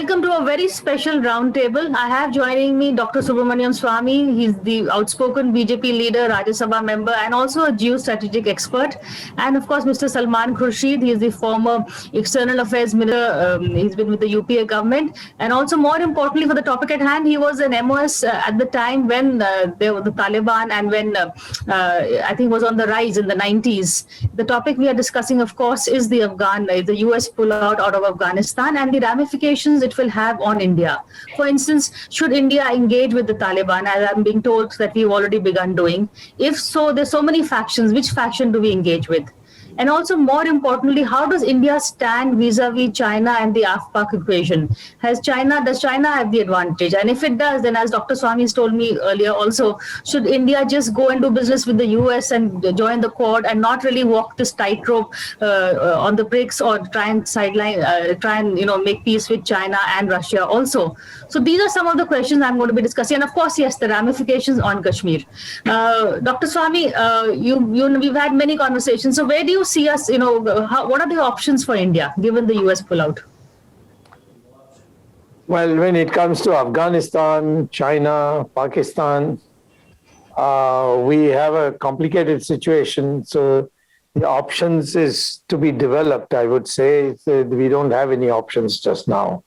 welcome to a very special roundtable. I have joining me Dr. Subramanian Swamy. He's the outspoken BJP leader, Rajya Sabha member, and also a geostrategic expert. And of course, Mr. Salman Khurshid. He is the former External Affairs Minister. He's been with the UPA government. And also, more importantly, for the topic at hand, he was an MOS at the time when there were the Taliban and when I think was on the rise in the 90s. The topic we are discussing, of course, is the US pullout out of Afghanistan and the ramifications it will have on India. For instance, should India engage with the Taliban, as I'm being told that we've already begun doing? If so, there's so many factions. Which faction do we engage with? And also, more importantly, how does India stand vis-a-vis China and the AFPAC equation? Does China have the advantage? And if it does, then as Dr. Swamy has told me earlier also, should India just go and do business with the US and join the Quad and not really walk this tightrope on the BRICS or try and make peace with China and Russia also? So these are some of the questions I'm going to be discussing. And of course, yes, the ramifications on Kashmir. Dr. Swamy, we've had many conversations. So where do you see us, what are the options for India given the US pullout? Well, when it comes to Afghanistan, China, Pakistan, we have a complicated situation. So the options is to be developed, I would say. We don't have any options just now.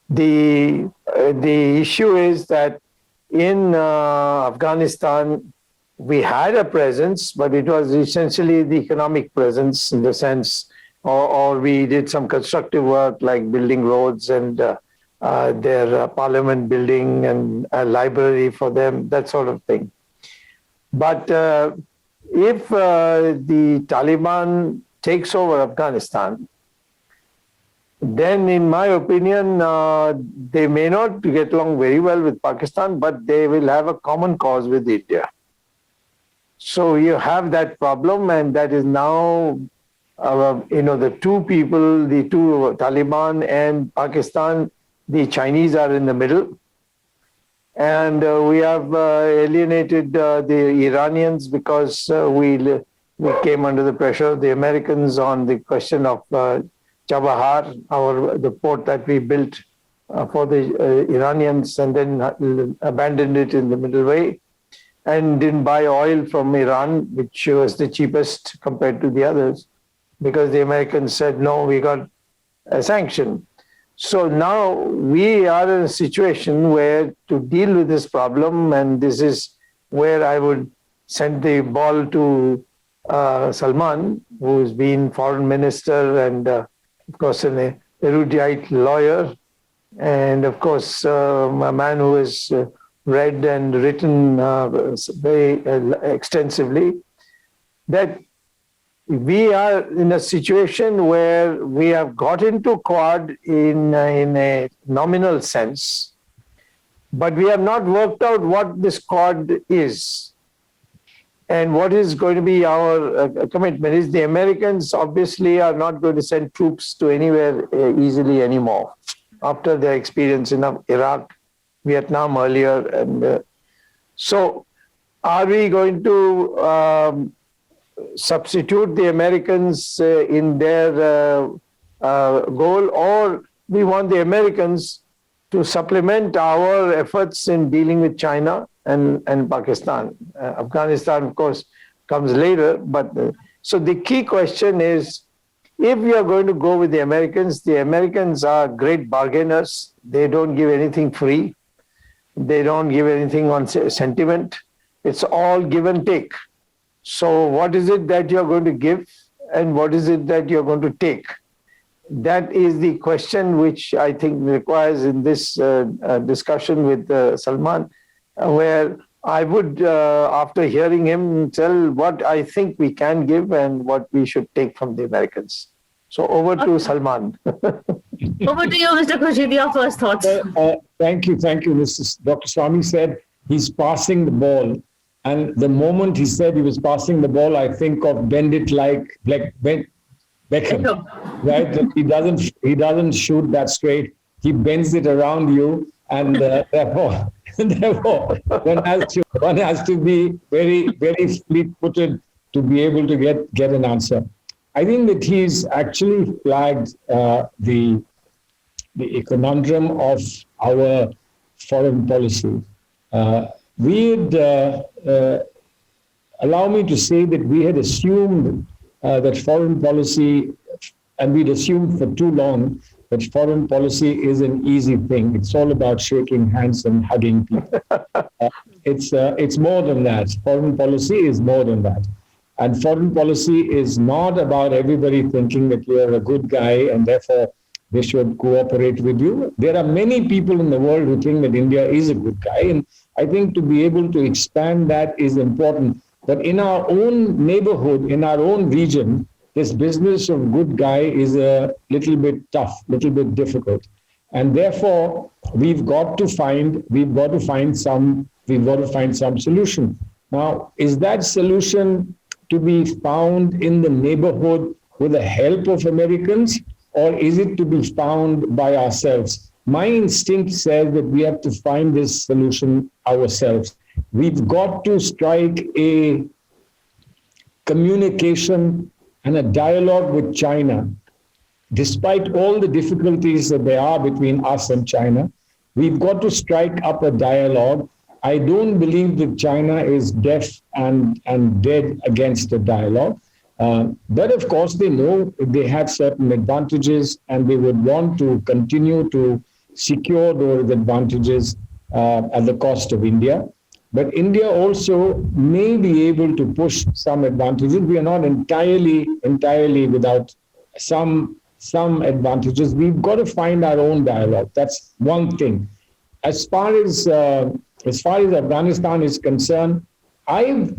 The issue is that in Afghanistan, we had a presence, but it was essentially the economic presence in the sense, or we did some constructive work like building roads and their parliament building and a library for them, that sort of thing. But if the Taliban takes over Afghanistan, then in my opinion, they may not get along very well with Pakistan, but they will have a common cause with India. So you have that problem, and that is now, the two people, the two Taliban and Pakistan, the Chinese are in the middle. And we have alienated the Iranians because we came under the pressure of the Americans on the question of Chabahar, the port that we built for the Iranians and then abandoned it in the middle way. And didn't buy oil from Iran, which was the cheapest compared to the others, because the Americans said, no, we got a sanction. So now we are in a situation where to deal with this problem, and this is where I would send the ball to Salman, who's been foreign minister and, of course, an erudite lawyer, and, of course, a man who is read and written very extensively, that we are in a situation where we have got into Quad in a nominal sense, but we have not worked out what this Quad is and what is going to be our commitment. Is the Americans obviously are not going to send troops to anywhere easily anymore after their experience in Iraq, Vietnam earlier. And so are we going to substitute the Americans in their goal, or we want the Americans to supplement our efforts in dealing with China and Pakistan? Afghanistan, of course, comes later. But so the key question is, if we are going to go with the Americans are great bargainers. They don't give anything free. They don't give anything on sentiment. It's all give and take. So what is it that you're going to give and what is it that you're going to take? That is the question which I think requires in this discussion with Salman, where I would, after hearing him, tell what I think we can give and what we should take from the Americans. So over to Salman. Over to you, Mr. Khurshid, your first thoughts. Thank you. Dr. Swamy said he's passing the ball. And the moment he said he was passing the ball, I think of bend it like Beckham, right? He doesn't shoot that straight. He bends it around you, and therefore, one has to be very, very fleet-footed to be able to get an answer. I think that he's actually flagged the the conundrum of our foreign policy. We'd allow me to say that we had assumed that foreign policy, and we'd assumed for too long that foreign policy is an easy thing. It's all about shaking hands and hugging people. It's more than that. Foreign policy is more than that. And foreign policy is not about everybody thinking that you're a good guy and therefore they should cooperate with you. There are many people in the world who think that India is a good guy. And I think to be able to expand that is important. But in our own neighborhood, in our own region, this business of good guy is a little bit tough, little bit difficult. And therefore, we've got to find some solution. Now, is that solution to be found in the neighborhood with the help of Americans, or is it to be found by ourselves? My instinct says that we have to find this solution ourselves. We've got to strike a communication and a dialogue with China. Despite all the difficulties that there are between us and China, we've got to strike up a dialogue. I don't believe that China is deaf and dead against a dialogue. But of course, they know they have certain advantages and they would want to continue to secure those advantages at the cost of India. But India also may be able to push some advantages. We are not entirely without some advantages. We've got to find our own dialogue. That's one thing. As far as Afghanistan is concerned, I'm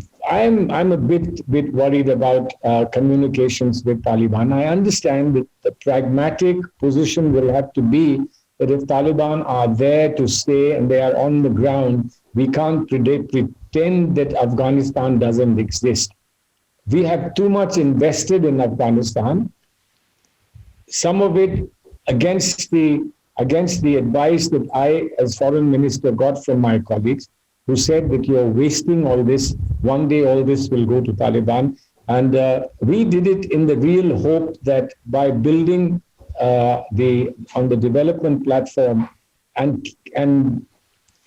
a bit worried about communications with Taliban. I understand that the pragmatic position will have to be that if Taliban are there to stay and they are on the ground, we can't pretend that Afghanistan doesn't exist. We have too much invested in Afghanistan. Some of it against the advice that I, as foreign minister, got from my colleagues, who said that you're wasting all this. One day all this will go to Taliban. And we did it in the real hope that by building on the development platform and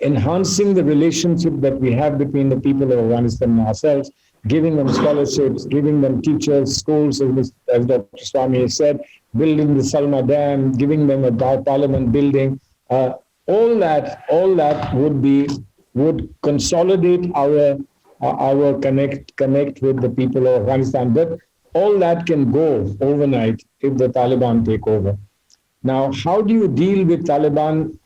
enhancing the relationship that we have between the people of Afghanistan and ourselves, giving them scholarships, giving them teachers, schools, as Dr. Swami has said, building the Salma Dam, giving them a parliament building, all that would consolidate our connect with the people of Afghanistan. But all that can go overnight if the Taliban take over. Now, how do you deal with Taliban?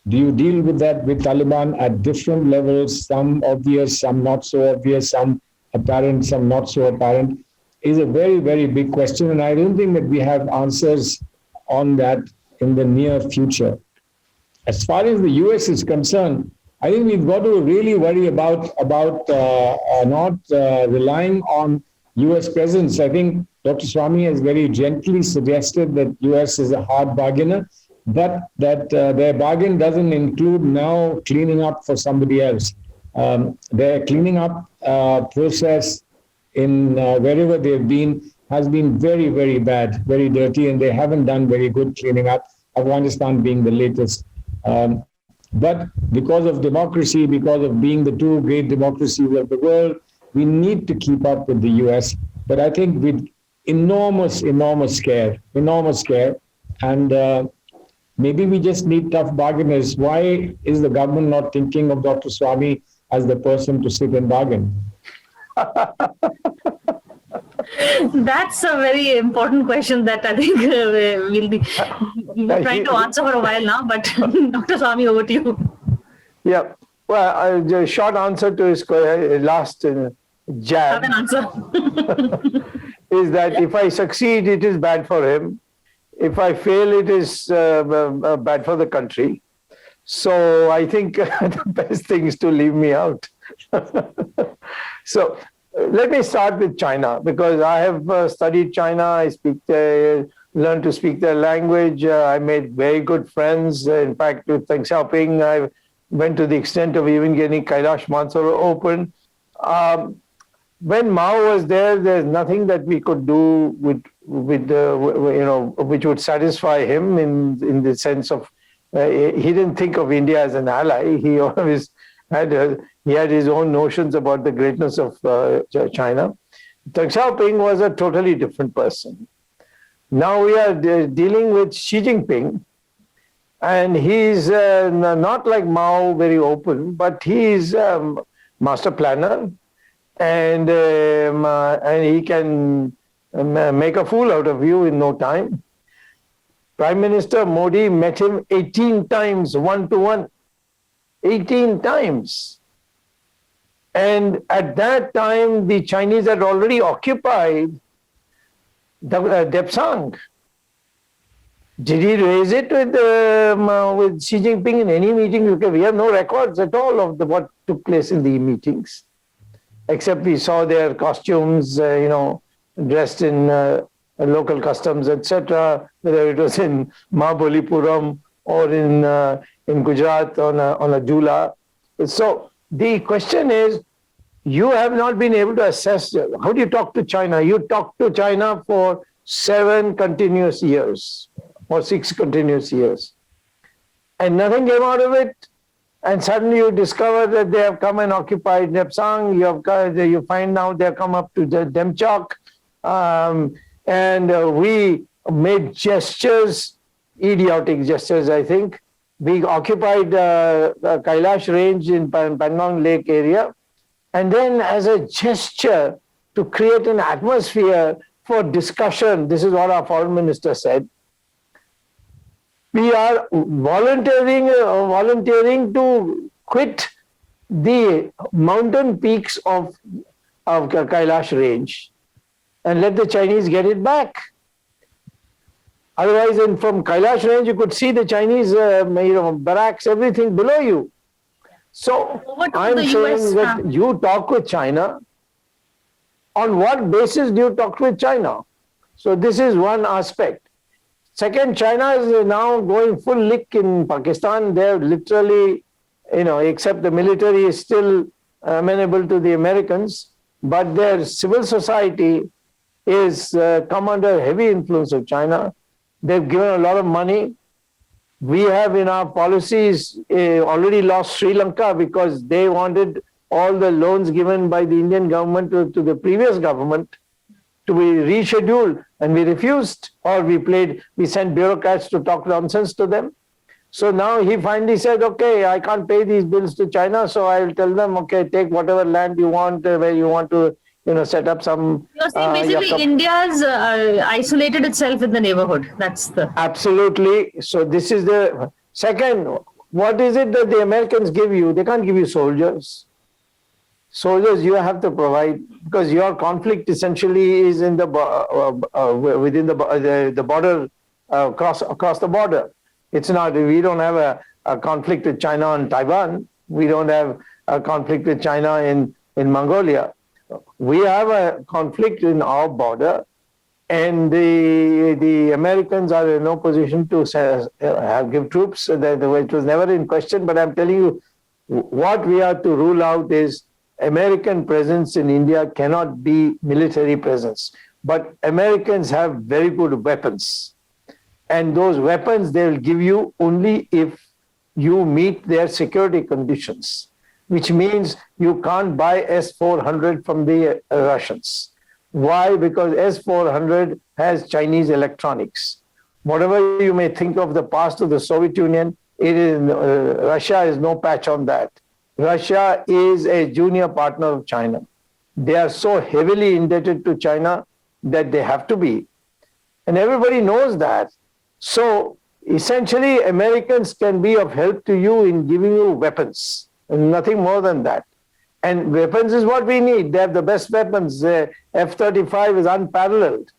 Do you deal with that with Taliban at different levels, some obvious, some not so obvious, some apparent, some not so apparent? Is a very, very big question. And I don't think that we have answers on that in the near future. As far as the US is concerned, I think we've got to really worry about not relying on US presence. I think Dr. Swami has very gently suggested that US is a hard bargainer, but that their bargain doesn't include now cleaning up for somebody else. Their cleaning up process in wherever they've been has been very, very bad, very dirty, and they haven't done very good cleaning up, Afghanistan being the latest. But because of democracy, because of being the two great democracies of the world, we need to keep up with the US. But I think with enormous care. And maybe we just need tough bargainers. Why is the government not thinking of Dr. Swami as the person to sit and bargain? That's a very important question that I think we'll be trying to answer for a while now. But Dr. Swami, over to you. Yeah. Well, the short answer to his last jab Have an answer. is that if I succeed, it is bad for him. If I fail, it is bad for the country. So I think the best thing is to leave me out. So let me start with China, because I have studied China. I learned to speak their language. I made very good friends. In fact, with Deng Xiaoping, I went to the extent of even getting Kailash Mansarovar open. when Mao was there, there's nothing that we could do with which would satisfy him in the sense of he didn't think of India as an ally. He always he had his own notions about the greatness of China. Deng Xiaoping was a totally different person. Now we are dealing with Xi Jinping, and he's not like Mao, very open, but he's master planner, and he can make a fool out of you in no time. Prime Minister Modi met him 18 times, one-to-one. 18 times. And at that time, the Chinese had already occupied Depsang. Did he raise it with Xi Jinping in any meeting? Because we have no records at all of what took place in the meetings, except we saw their costumes, dressed in local customs, etc. Whether it was in Mahabalipuram or in Gujarat on a Jula. So the question is, you have not been able to assess how do you talk to China. You talked to China for 7 continuous years or 6 continuous years, and nothing came out of it. And suddenly you discover that they have come and occupied Nepsang. You find now they have come up to the Demchok, and we made gestures, idiotic gestures, I think. We occupied Kailash range in Pangong Lake area. And then as a gesture to create an atmosphere for discussion, this is what our foreign minister said, we are volunteering to quit the mountain peaks of Kailash range and let the Chinese get it back. Otherwise, from Kailash range, you could see the Chinese barracks, everything below you. So I'm saying that you talk with China. On what basis do you talk with China? So this is one aspect. Second, China is now going full lick in Pakistan. They're literally, except the military is still amenable to the Americans, but their civil society is come under heavy influence of China. They've given a lot of money. We have in our policies already lost Sri Lanka because they wanted all the loans given by the Indian government to the previous government to be rescheduled, and we refused, or we sent bureaucrats to talk nonsense to them. So now he finally said, okay, I can't pay these bills to China, so I'll tell them, okay, take whatever land you want, where you want to, set up some... You're saying basically India's isolated itself in the neighborhood. That's the... Absolutely. So this is the... Second, what is it that the Americans give you? They can't give you soldiers. Soldiers you have to provide, because your conflict essentially is in the within the border, across the border. It's not, we don't have a conflict with China on Taiwan. We don't have a conflict with China in Mongolia. We have a conflict in our border, and the Americans are in no position to give troops. It was never in question, but I'm telling you, what we have to rule out is American presence in India cannot be military presence. But Americans have very good weapons. And those weapons they will give you only if you meet their security conditions, which means you can't buy S-400 from the Russians. Why? Because S-400 has Chinese electronics. Whatever you may think of the past of the Soviet Union, Russia is no patch on that. Russia is a junior partner of China. They are so heavily indebted to China that they have to be. And everybody knows that. So essentially, Americans can be of help to you in giving you weapons, and nothing more than that. And weapons is what we need. They have the best weapons. F-35 is unparalleled.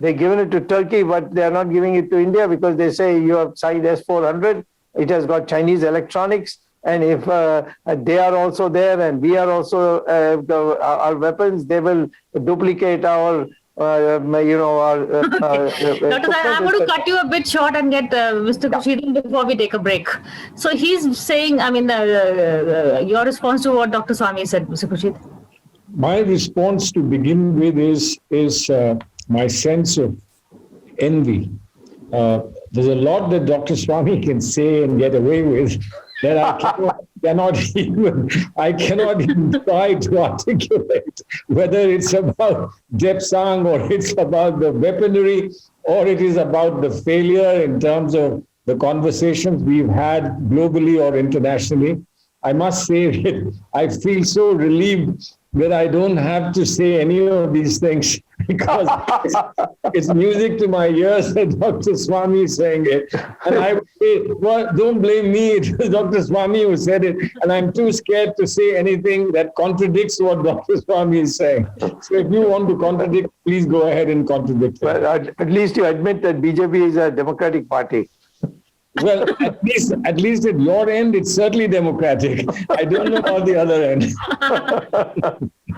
They've given it to Turkey, but they are not giving it to India because they say you have signed S-400. It has got Chinese electronics. And if they are also there and we are also our weapons, they will duplicate our, Dr. I'm going to cut you a bit short and get Mr. Khurshid before we take a break. So he's saying, your response to what Dr. Swami said, Mr. Khurshid. my response to begin with is my sense of envy. There's a lot that Dr. Swami can say and get away with that I cannot even try to articulate, whether it's about Depsang or it's about the weaponry or it is about the failure in terms of the conversations we've had globally or internationally. I must say that I feel so relieved that I don't have to say any of these things because it's music to my ears that Dr. Swami is saying it. And I would say, well, don't blame me. It was Dr. Swami who said it. And I'm too scared to say anything that contradicts what Dr. Swami is saying. So if you want to contradict, please go ahead and contradict. Well, at least you admit that BJP is a democratic party. Well, at least at your end, it's certainly democratic. I don't know about the other end.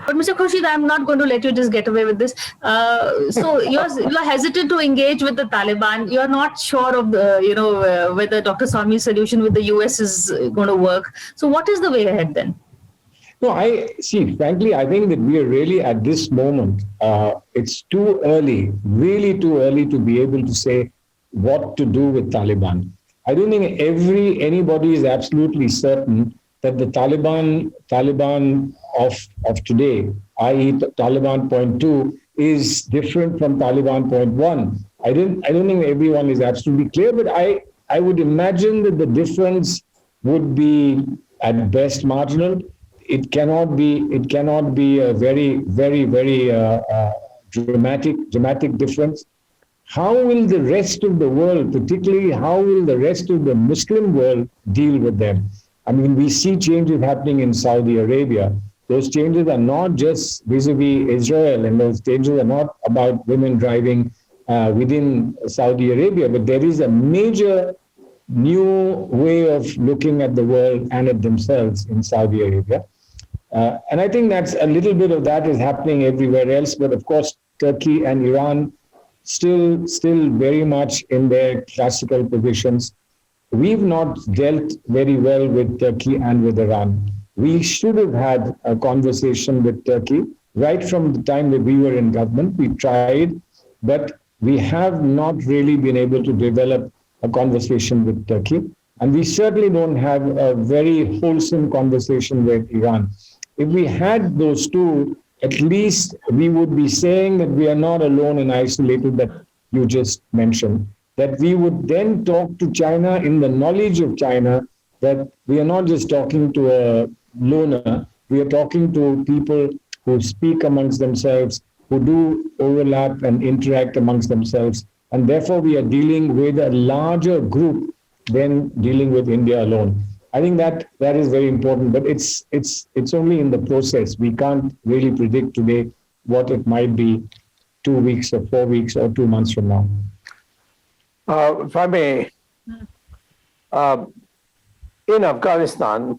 But Mr. Khurshid, I'm not going to let you just get away with this. So you're hesitant to engage with the Taliban. You're not sure of whether Dr. Swami's solution with the US is going to work. So what is the way ahead then? No, frankly, I think that we are really at this moment, it's too early, really too early to be able to say what to do with Taliban. I don't think anybody is absolutely certain that the Taliban of today, i.e. Taliban 0.2, is different from Taliban 0.1. I don't think everyone is absolutely clear, but I would imagine that the difference would be at best marginal. It cannot be a very, very, very dramatic difference. How will the rest of the world, particularly how will the rest of the Muslim world deal with them? I mean, we see changes happening in Saudi Arabia. Those changes are not just vis-a-vis Israel, and those changes are not about women driving within Saudi Arabia, but there is a major new way of looking at the world and at themselves in Saudi Arabia. And I think that's a little bit of that is happening everywhere else. But of course, Turkey and Iran still very much in their classical positions. We've not dealt very well with Turkey and with Iran. We should have had a conversation with Turkey right from the time that we were in government. We tried, but we have not really been able to develop a conversation with Turkey. And we certainly don't have a very wholesome conversation with Iran. If we had those two, at least we would be saying that we are not alone and isolated that you just mentioned, that we would then talk to China in the knowledge of China, that we are not just talking to a loner, we are talking to people who speak amongst themselves, who do overlap and interact amongst themselves. And therefore we are dealing with a larger group than dealing with India alone. I think that is very important, but it's only in the process. We can't really predict today what it might be 2 weeks or 4 weeks or 2 months from now. If I may, in Afghanistan,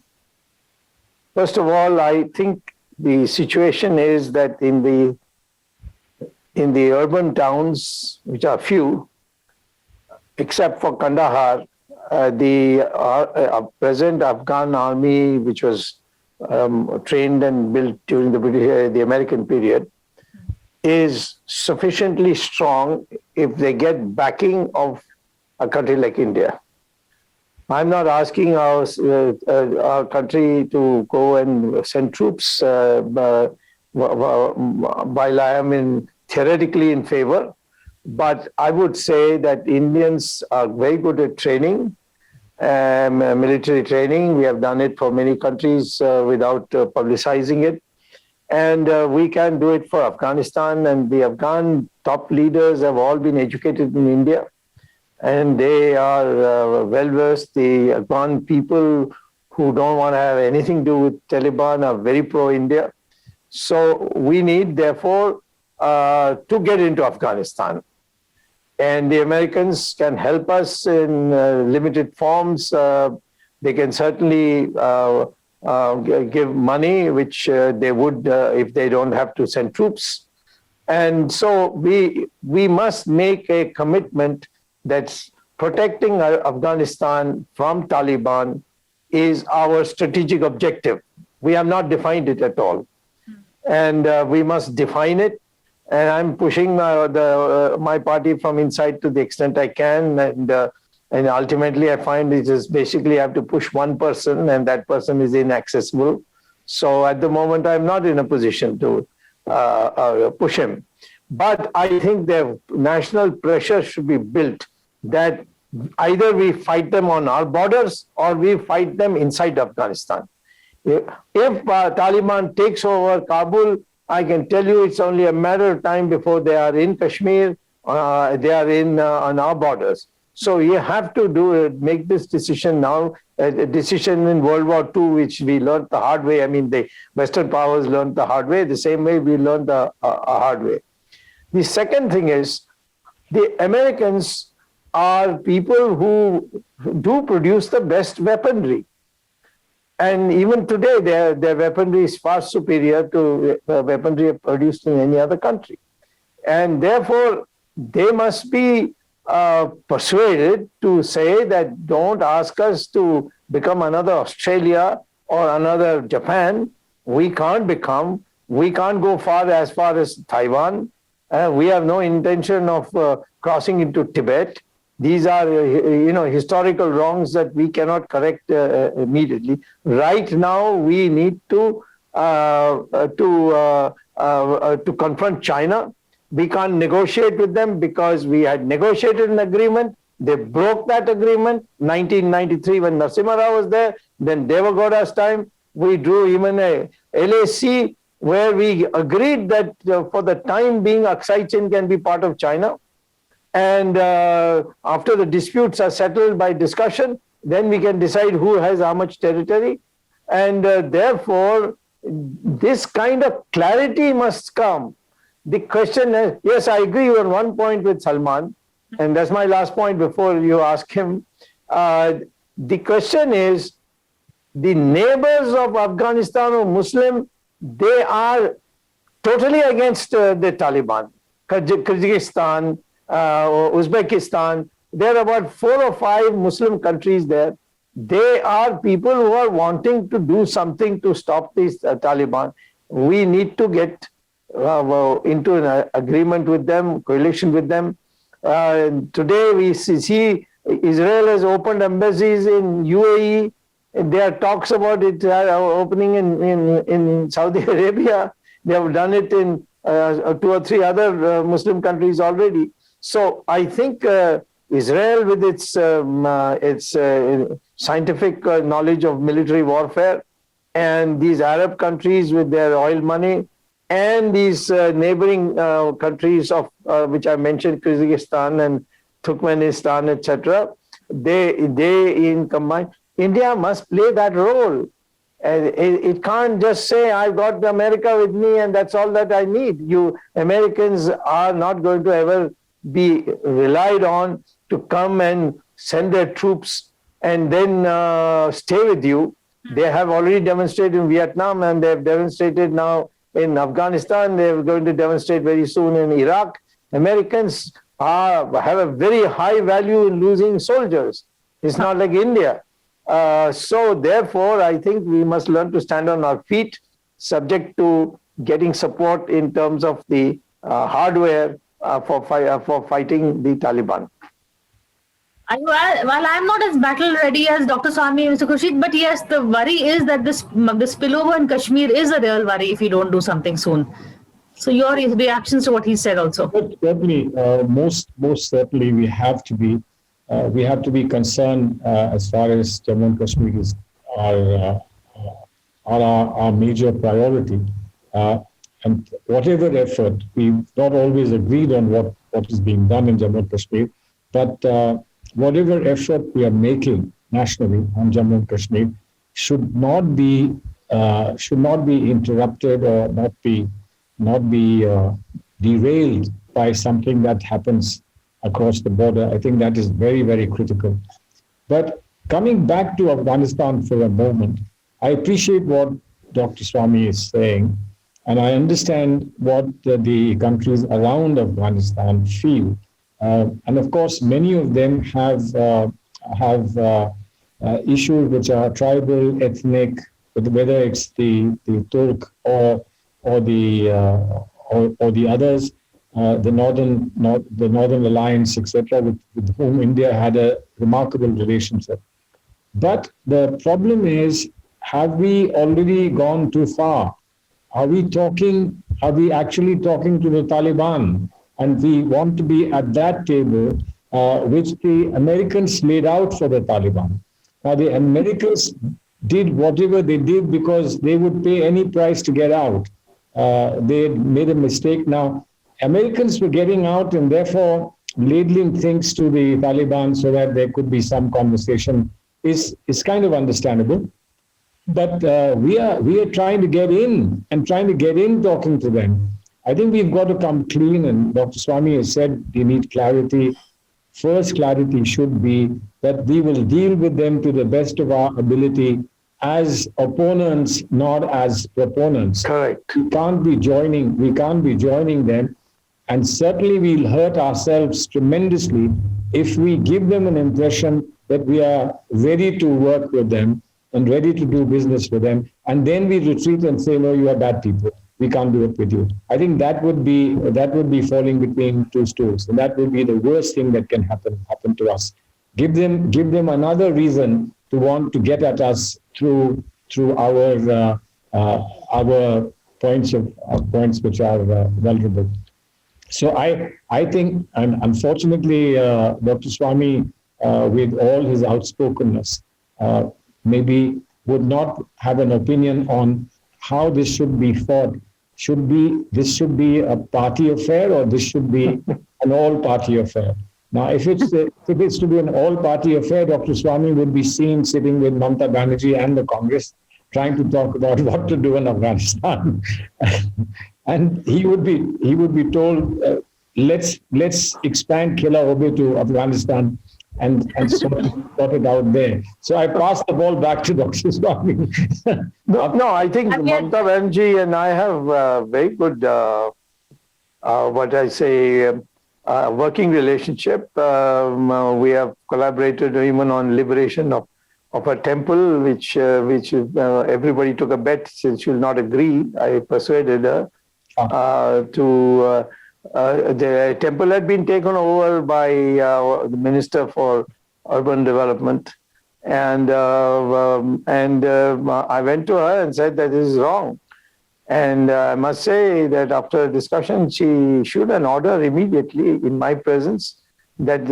first of all, I think the situation is that in the urban towns, which are few, except for Kandahar, the present Afghan army, which was trained and built during the American period, is sufficiently strong if they get backing of a country like India. I'm not asking our country to go and send troops while I am theoretically in favor. But I would say that Indians are very good at training, military training. We have done it for many countries without publicizing it. And we can do it for Afghanistan. And the Afghan top leaders have all been educated in India. And they are well-versed. The Afghan people who don't want to have anything to do with Taliban are very pro-India. So we need, therefore, to get into Afghanistan. And the Americans can help us in limited forms. They can certainly give money, which they would if they don't have to send troops. And so we must make a commitment that protecting Afghanistan from Taliban is our strategic objective. We have not defined it at all. and we must define it. And I'm pushing my party from inside to the extent I can, and ultimately I find it is basically I have to push one person, and that person is inaccessible. So at the moment, I'm not in a position to push him. But I think the national pressure should be built that either we fight them on our borders or we fight them inside Afghanistan. If Taliban takes over Kabul, I can tell you it's only a matter of time before they are in Kashmir, they are in on our borders. So you have to make this decision now, a decision in World War II, which we learned the hard way. I mean, the Western powers learned the hard way, the same way we learned the hard way. The second thing is, the Americans are people who do produce the best weaponry. And even today, their weaponry is far superior to weaponry produced in any other country. And therefore, they must be persuaded to say that don't ask us to become another Australia or another Japan. We can't go far as Taiwan. We have no intention of crossing into Tibet. These are, historical wrongs that we cannot correct immediately. Right now, we need to confront China. We can't negotiate with them because we had negotiated an agreement. They broke that agreement. 1993, when Narasimha Rao was there, then Devagowda's time, we drew even a LAC where we agreed that for the time being, Aksai Chin can be part of China. And after the disputes are settled by discussion, then we can decide who has how much territory. And therefore, this kind of clarity must come. The question is, yes, I agree on one point with Salman, and that's my last point before you ask him. The question is, the neighbors of Afghanistan or Muslim, they are totally against the Taliban. Kyrgyzstan, Uzbekistan, there are about 4 or 5 Muslim countries there. They are people who are wanting to do something to stop these Taliban. We need to get into an agreement with them, coalition with them. Today we see Israel has opened embassies in UAE. There are talks about it opening in Saudi Arabia. They have done it in 2 or 3 other Muslim countries already. So I think Israel, with its scientific knowledge of military warfare, and these Arab countries with their oil money, and these neighboring countries of which I mentioned, Kyrgyzstan and Turkmenistan, etc., they in combined, India must play that role. It can't just say, I've got America with me and that's all that I need. You Americans are not going to ever be relied on to come and send their troops and then stay with you. They have already demonstrated in Vietnam, and they've demonstrated now in Afghanistan. They're going to demonstrate very soon in Iraq. Americans have a very high value in losing soldiers. It's not like India. So therefore, I think we must learn to stand on our feet, subject to getting support in terms of the hardware for fighting the Taliban. Well, I'm not as battle ready as Dr. Swami and Mr. Khurshid, but yes, the worry is that this spillover in Kashmir is a real worry if we don't do something soon. So your reactions to what he said also. Certainly, most certainly, we have to be concerned as far as Jammu and Kashmir is our major priority. And whatever effort, we've not always agreed on what is being done in Jammu and Kashmir, but whatever effort we are making nationally on Jammu and Kashmir should not be interrupted or not be derailed by something that happens across the border. I think that is very, very critical. But coming back to Afghanistan for a moment, I appreciate what Dr. Swami is saying, and I understand what the countries around Afghanistan feel. And of course, many of them have issues which are tribal, ethnic, whether it's the Turk or or the others, the Northern Alliance, etc., with whom India had a remarkable relationship. But the problem is, have we already gone too far? Are we actually talking to the Taliban? And we want to be at that table, which the Americans laid out for the Taliban. Now, the Americans did whatever they did because they would pay any price to get out. They made a mistake. Now, Americans were getting out and therefore ladling things to the Taliban so that there could be some conversation is kind of understandable. But we are trying to get in talking to them. I think we've got to come clean, and Dr. Swami has said we need clarity. First clarity should be that we will deal with them to the best of our ability as opponents, not as proponents. Correct. We can't be joining them, and certainly we'll hurt ourselves tremendously if we give them an impression that we are ready to work with them and ready to do business with them, and then we retreat and say, no, you are bad people. We can't do it with you. I think that would be falling between two stools, and that would be the worst thing that can happen to us. Give them another reason to want to get at us through our points which are vulnerable. So I think, and unfortunately, Dr. Swami, with all his outspokenness, maybe would not have an opinion on how this should be fought. This should be a party affair, or this should be an all-party affair. Now, if it's to be an all-party affair, Dr. Swami would be seen sitting with Mamata Banerjee and the Congress trying to talk about what to do in Afghanistan, and he would be told, let's expand Khela Hobe to Afghanistan and sort it out there. So I pass the ball back to Dr. Swami. No, I think Mamata Banerjee and I have very good, working relationship. We have collaborated even on liberation of a temple, which everybody took a bet since she will not agree. I persuaded her to. The temple had been taken over by the Minister for Urban Development, and I went to her and said that this is wrong. And I must say that after discussion, she issued an order immediately in my presence that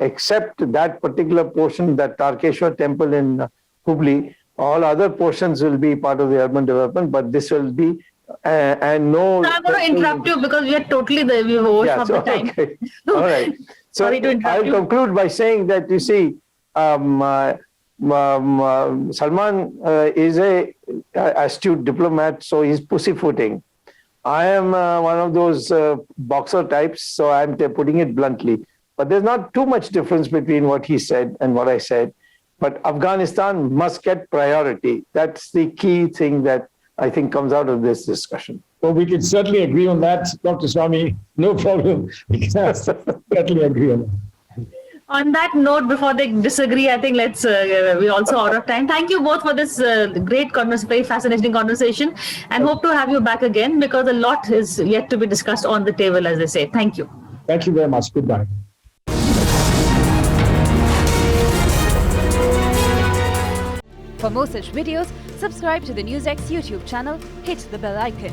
except that particular portion, that Tarkeshwar temple in Hubli, all other portions will be part of the urban development, but this will be and no. So I'm going to interrupt you because we are totally we've overshot the time. Okay. All right. So Sorry to interrupt you. I'll conclude by saying that, you see, Salman is a astute diplomat, so he's pussyfooting. I am one of those boxer types, so I'm putting it bluntly. But there's not too much difference between what he said and what I said. But Afghanistan must get priority. That's the key thing that I think comes out of this discussion. Well, we can certainly agree on that, Dr. Swami. No problem. We can certainly agree on that. On that note, before they disagree, I think we're also out of time. Thank you both for this great very fascinating conversation, and hope to have you back again because a lot is yet to be discussed on the table, as they say. Thank you. Thank you very much. Goodbye. For more such videos, subscribe to the NewsX YouTube channel, hit the bell icon.